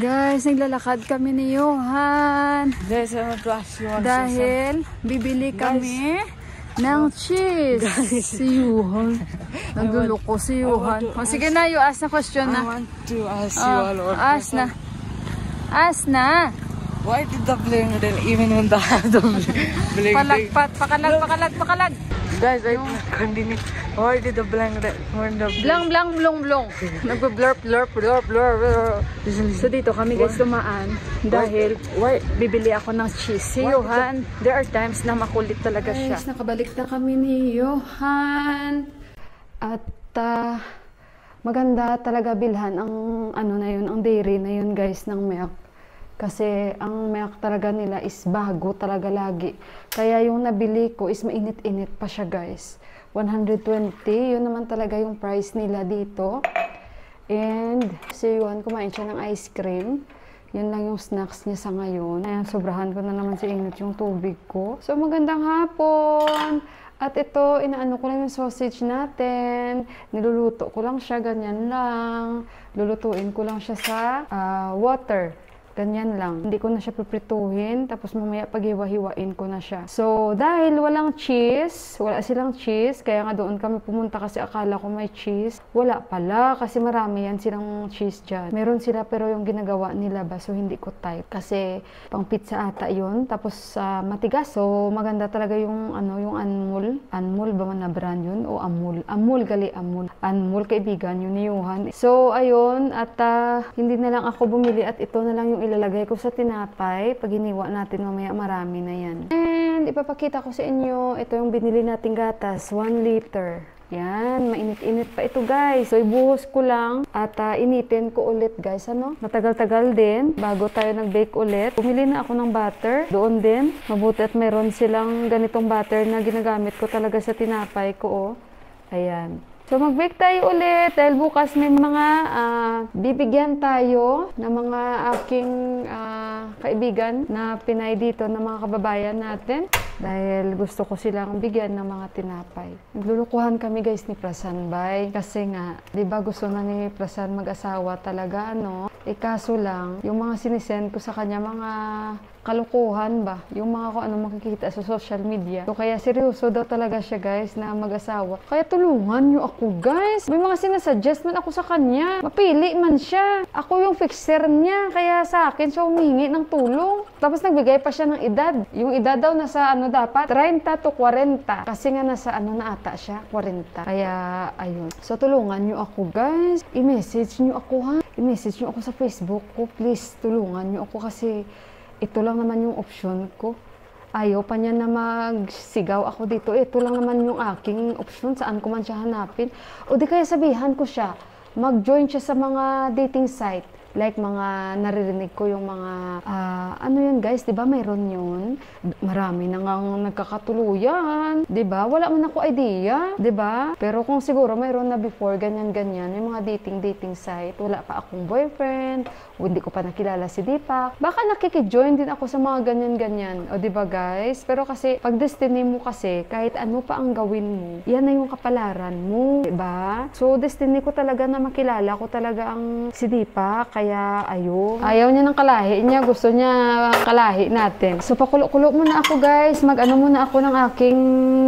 Guys, naglalakad kami ni Johan. Guys, I want to ask you one dahil bibili kami ng cheese. Guys. Si Johan. Nagluloko si Johan. Sige na, you ask na question na. I want to ask you all one ask na. Ask na. Why did the bling ring even when the bling Palagpat, pakalag. Guys, I continue. Why did the bling ring when the blang blong. Nagbe-blurp. So dito kami guys dumaan dahil bibili ako ng cheese. Si Johan, there are times na makulit talaga siya. Guys, nakabalik na kami ni Johan. At maganda talaga bilhan ang ang dairy na yun guys ng milk. Kasi ang milk talaga nila is bago talaga lagi. Kaya yung nabili ko is mainit-init pa siya guys. 120, yun naman talaga yung price nila dito. And si Johan kumain siya ng ice cream. Yun lang yung snacks niya sa ngayon. Ayan, sobrahan ko na naman si init yung tubig ko. So magandang hapon! At ito, inaano ko lang yung sausage natin. Niluluto ko lang siya, ganyan lang. Lulutuin ko lang siya sa water. Ganyan lang. Hindi ko na siya piprituhin. Tapos mamaya paghiwa-hiwain ko na siya. So, dahil wala silang cheese. Kaya nga doon kami pumunta kasi akala ko may cheese. Wala pala kasi marami yan silang cheese dyan. Meron sila pero yung ginagawa nila ba. So, hindi ko type. Kasi pang pizza ata yun. Tapos matigas. So, maganda talaga yung yung Anmol. Anmol ba man na brand yun? O Amul? Amul gali, Amul. Anmol, kaibigan yun ni Johan. So, ayun. At hindi na lang ako bumili at ito na lang yung ilalagay ko sa tinapay. Pag hiniwa natin mamaya marami na yan. And ipapakita ko sa inyo, ito yung binili nating gatas, 1 liter. Yan, mainit-init pa ito guys. So ibuhos ko lang at initin ko ulit guys. Matagal-tagal din bago tayo nag-bake ulit. Bumili na ako ng butter. Doon din, mabuti at meron silang ganitong butter na ginagamit ko talaga sa tinapay ko. Ayan. So mag-bake tayo ulit dahil bukas may mga bibigyan tayo ng mga aking kaibigan na Pinay dito na mga kababayan natin. Dahil gusto ko silang bigyan ng mga tinapay. Naglulukuhan kami guys ni Prasan Bay. Kasi nga, di ba gusto na ni Prasan mag-asawa talaga kaso lang, yung mga sinisend ko sa kanya, mga kalukuhan ba? Yung mga kung ano makikita sa social media. So kaya seryoso daw talaga siya guys na mag-asawa. Kaya tulungan niyo ako guys. May mga sinasuggest man ako sa kanya. Mapili man siya. Ako yung fixer niya. Kaya sa akin siya humingi ng tulong. Tapos nagbigay pa siya ng edad. Yung edad daw nasa dapat 30 to 40. Kasi nga nasa na ata siya, 40. Kaya ayun. So tulungan niyo ako guys. I-message niyo ako ha. I-message niyo ako sa Facebook ko. Please tulungan niyo ako kasi ito lang naman yung option ko. Ayaw pa niya na magsigaw ako dito. Ito lang naman yung aking option. Saan ko man siya hanapin. O di kaya sabihan ko siya. Mag-join siya sa mga dating site. Like mga naririnig ko yung mga, yun guys, di ba mayroon yun? Marami nang nagkakatuluyan, di ba? Wala man ako idea, di ba? Pero kung siguro mayroon na before, ganyan-ganyan, may mga dating site, wala pa akong boyfriend, hindi ko pa nakilala si Deepak, baka nakiki-join din ako sa mga ganyan-ganyan, o di ba guys? Pero kasi, pag destiny mo kasi, kahit ano pa ang gawin mo, yan na yung kapalaran mo, di ba? So, destiny ko talaga na makilala ko talaga ang si Deepak, kaya ayun. Ayaw niya ng kalahi niya. Gusto niya kalahi natin. So pakulo-kulo muna ako guys. Mag-ano muna ako ng aking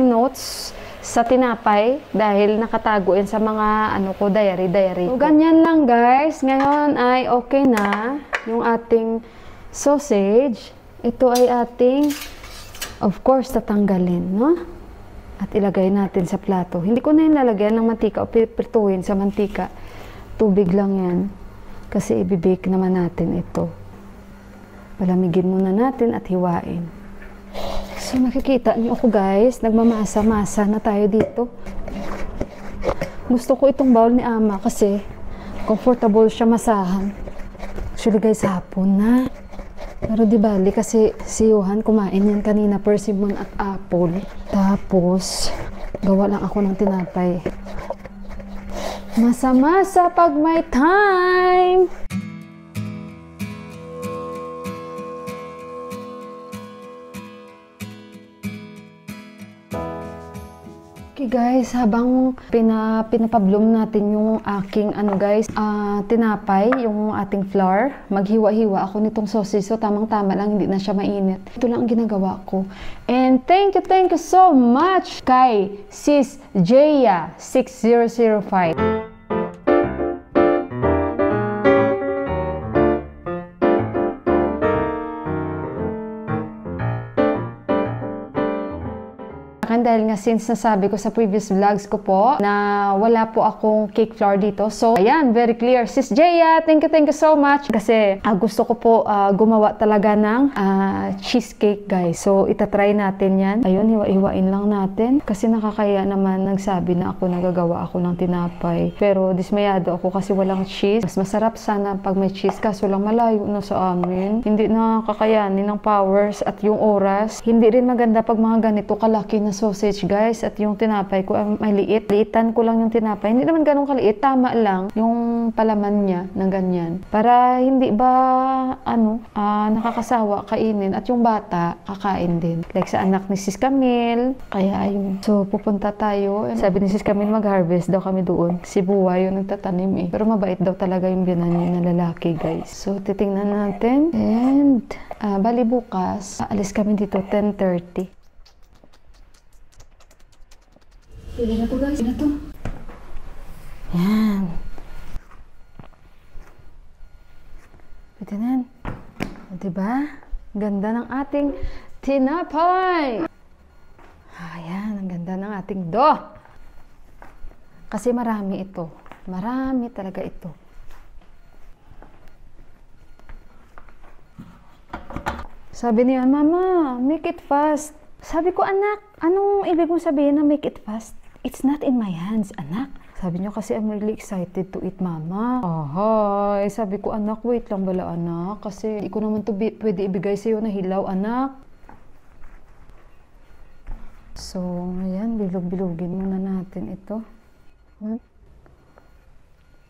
notes sa tinapay. Dahil nakatago yan sa mga diary. So ganyan lang guys. Ngayon ay okay na yung ating sausage. Ito ay ating of course tatanggalin, no? At ilagay natin sa plato. Hindi ko na yung lalagyan ng mantika o piprituhin sa mantika. Tubig lang yan. Kasi ibibake naman natin ito. Palamigin muna natin at hiwain. So nakikita niyo ako guys, nagmamasa-masa na tayo dito. Gusto ko itong bowl ni Ama kasi comfortable siya masahan. Actually guys, hapon na. Pero di bali kasi si Johan kumain yan kanina, persimmon at apple. Tapos, gawa lang ako ng tinapay. Masa-masa pag may time! Okay guys, habang pinapablom natin yung aking guys, tinapay, yung ating flour, maghiwa-hiwa ako nitong sausage. So tamang-tama lang, hindi na siya mainit. Ito lang ang ginagawa ko. And thank you so much kay Sis Jaya 6005. Dahil nga since nasabi ko sa previous vlogs ko po na wala po akong cake flour dito. So, ayan, very clear. Sis Jaya, thank you so much. Kasi gusto ko po gumawa talaga ng cheesecake, guys. So, itatry natin yan. Ayun, hiwa-hiwain lang natin. Kasi nakakaya naman nagsabi na ako nagagawa ako ng tinapay. Pero dismayado ako kasi walang cheese. Mas masarap sana pag may cheese. Kaso lang malayo na sa amin. Hindi nakakayanin ng powers at yung oras. Hindi rin maganda pag mga ganito kalaki na sausage, guys, at yung tinapay ko may liit. Liitan ko lang yung tinapay. Hindi naman ganun kaliit, tama lang yung palaman niya na ganyan. Para hindi ba nakakasawa kainin at yung bata kakain din. Like sa anak ni Sis Camille, kaya ayun. So pupunta tayo. Sabi ni Sis Camille mag-harvest daw kami doon. Si Buwa yung nagtatanim eh. Pero mabait daw talaga yung biyanan niya na lalaki, guys. So titingnan natin. And bali bukas, alis kami dito 10:30. Pili na to, guys. Pili na to. Yan. Pwede na yan. Diba? Ganda ng ating tinapay. Ayan, ang ganda ng ating dough. Kasi marami ito. Marami talaga ito. Sabi niya, Mama, make it fast. Sabi ko, anak, anong ibig mong sabihin na make it fast? It's not in my hands, anak. Sabi niyo kasi I'm really excited to eat, Mama. Ahoy, sabi ko, anak, wait lang bala, anak. Kasi hindi ko naman to pwede ibigay sa'yo na hilaw, anak. So, ayan, bilog-bilogin muna natin ito.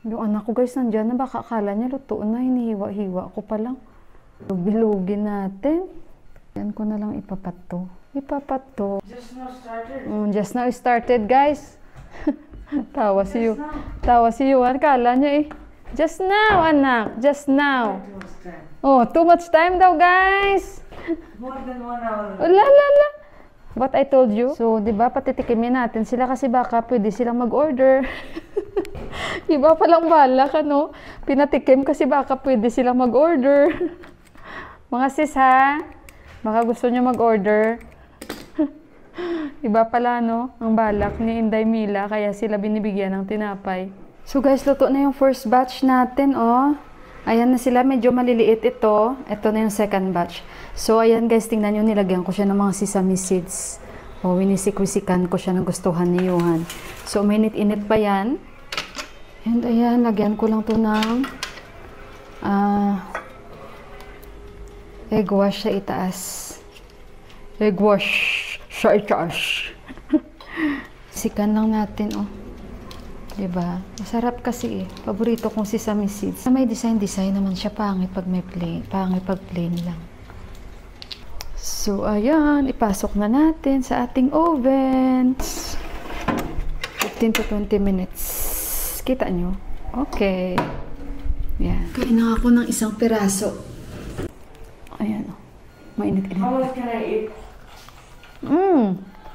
Yung anak ko, guys, nandyan na. Baka akala niya luto na, hinihiwa-hiwa ko pa lang. Bilog-bilogin natin. Yan ko na lang ipapato. Ipapato. Just now started. Just now started, guys. Tawa si Yu. Tawa si Yuan. Kala niya eh. Just now, anak. Just now. Oh, too much time daw, guys. More than 1 hour. La la la. What I told you. So, di ba, patitikimin natin sila kasi baka pwede silang mag-order. Iba palang balak, ano? Pinatikim kasi baka pwede silang mag-order. Mga sis, ha? Baka gusto nyo mag-order. Iba pala, no? Ang balak ni Inday Mila, kaya sila binibigyan ng tinapay. So guys, luto na yung first batch natin, oh. Ayan na sila, medyo maliliit ito. Ito na yung second batch. So ayan guys, tingnan nyo, nilagyan ko siya ng mga sesame seeds. O, winisik-wisikan ko siya ng gustuhan ni Johan. So, mainit-init pa yan. And ayan, lagyan ko lang to ng egg wash sa itaas. Egg wash sa itaas. Sikan lang natin, oh. Diba? Masarap kasi eh. Paborito kong sesame seeds. May design naman siya. Pangit pag may plain. Pangit pag plain lang. So, ayan. Ipasok na natin sa ating oven. 15 to 20 minutes. Kita nyo? Okay. Yan. Kain na ako ng isang piraso. Ayan, oh. Mainit-init. How much can I eat?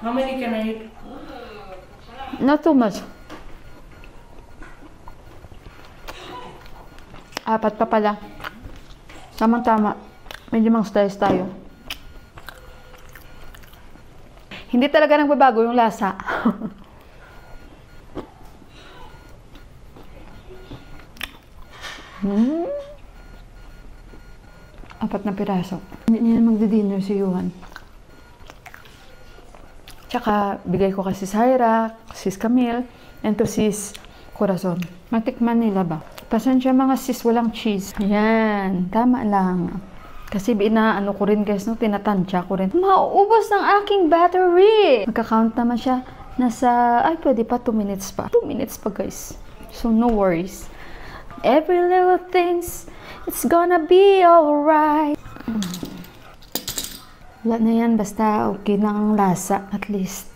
How many can I eat? Not too much. 4 pa pala. Tamang-tama. Medyo mang slice tayo. Hindi talaga nagbabago yung lasa. 4 na piraso. Hindi niya magdi-dinner si Johan. Tsaka, bigay ko kasi sa Hyra, sis Camille, and to sis Corazon. Matikman nila ba? Pasensya mga sis, walang cheese. Ayan, tama lang. Kasi inaano ko rin guys, no? Tinatansya ko rin. Mauubos ng aking battery! Magka-count naman siya. Nasa, ay pwede pa 2 minutes pa. 2 minutes pa guys. So no worries. Every little things, it's gonna be alright. Wala na yan, basta okay na ang lasa at least.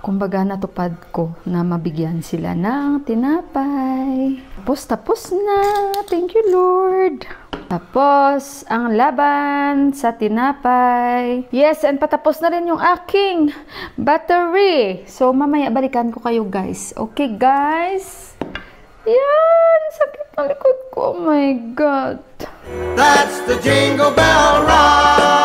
kumbaga natupad ko na mabigyan sila ng tinapay. Tapos na. Thank you, Lord. Tapos, ang laban sa tinapay. Yes, and patapos na rin yung aking battery. So, mamaya balikan ko kayo, guys. Okay, guys? Yan, sakit ng likod ko. Oh my God. That's the Jingle Bell Rock.